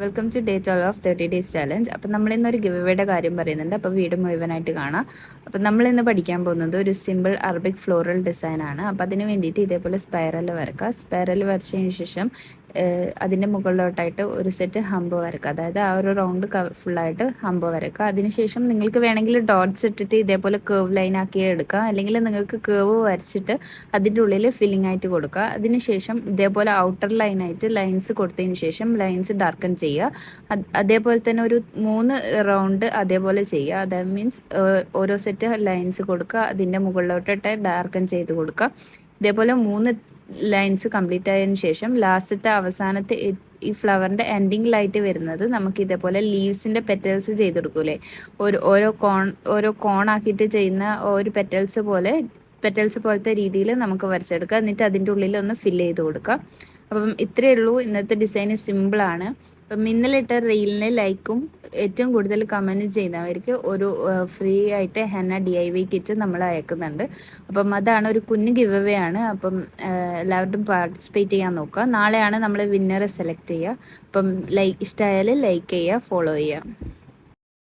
Welcome to day 12 of 30 days challenge. അപ്പം നമ്മളിന്നൊരു give അവേയുടെ കാര്യം പറയുന്നുണ്ട്. അപ്പോൾ വീട് മുഴുവനായിട്ട് കാണാം. അപ്പം നമ്മളിന്ന് പഠിക്കാൻ പോകുന്നത് ഒരു സിമ്പിൾ അറബിക് ഫ്ലോറൽ ഡിസൈനാണ്. അപ്പോൾ അതിന് വേണ്ടിയിട്ട് ഇതേപോലെ സ്പൈറൽ വരക്കുക. സ്പൈറൽ വരച്ചതിന് ശേഷം അതിൻ്റെ മുകളിലോട്ടായിട്ട് ഒരു സെറ്റ് ഹമ്പ് വരക്കുക. അതായത് ആ ഒരു റൗണ്ട് ഫുള്ളായിട്ട് ഹമ്പ് വരക്കുക. അതിനുശേഷം നിങ്ങൾക്ക് വേണമെങ്കിൽ ഡോട്ട്സ് ഇട്ടിട്ട് ഇതേപോലെ കേവ് ലൈൻ ആക്കി എടുക്കുക. അല്ലെങ്കിൽ നിങ്ങൾക്ക് കേവ് വരച്ചിട്ട് അതിൻ്റെ ഉള്ളിൽ ഫില്ലിംഗ് ആയിട്ട് കൊടുക്കുക. അതിനുശേഷം ഇതേപോലെ ഔട്ടർ ലൈനായിട്ട് ലൈൻസ് കൊടുത്തതിന് ശേഷം ലൈൻസ് ഡാർക്കൻ ചെയ്യുക. അതേപോലെ തന്നെ ഒരു 3 റൗണ്ട് അതേപോലെ ചെയ്യുക. അതായത് മീൻസ് ഓരോ സെറ്റ് ലൈൻസ് കൊടുക്കുക, അതിൻ്റെ മുകളിലോട്ടിട്ട് ഡാർക്കൻ ചെയ്ത് കൊടുക്കുക. ഇതേപോലെ 3 ലൈൻസ് കംപ്ലീറ്റ് ആയതിനു ശേഷം ലാസ്റ്റത്തെ അവസാനത്തെ ഈ ഫ്ലവറിൻ്റെ എൻഡിങ്ങിലായിട്ട് വരുന്നത് നമുക്ക് ഇതേപോലെ ലീവ്സിൻ്റെ പെറ്റൽസ് ചെയ്തെടുക്കൂലേ, ഓരോ കോൺ ആക്കിയിട്ട് ചെയ്യുന്ന ഒരു പെറ്റൽസ് പോലത്തെ രീതിയിൽ നമുക്ക് വരച്ചെടുക്കുക. എന്നിട്ട് അതിൻ്റെ ഉള്ളിൽ ഒന്ന് ഫില്ല് ചെയ്ത് കൊടുക്കുക. അപ്പം ഇത്രയേ ഉള്ളൂ. ഇന്നത്തെ ഡിസൈൻ സിമ്പിളാണ്. അപ്പം ഇന്നലിട്ട റീലിന് ലൈക്കും ഏറ്റവും കൂടുതൽ കമൻറ്റ് ചെയ്യുന്നവർക്ക് ഒരു ഫ്രീ ആയിട്ട് ഹെന്ന DIY കിറ്റ് നമ്മൾ അയക്കുന്നുണ്ട്. അപ്പം അതാണ് ഒരു കുഞ്ഞ് ഗിവ് അവേ ആണ്. അപ്പം എല്ലാവരും പാർട്ടിസിപ്പേറ്റ് ചെയ്യാൻ നോക്കുക. നാളെയാണ് നമ്മൾ വിന്നറെ സെലക്ട് ചെയ്യുക. അപ്പം ഇഷ്ടമായാൽ ലൈക്ക് ചെയ്യുക, ഫോളോ ചെയ്യുക.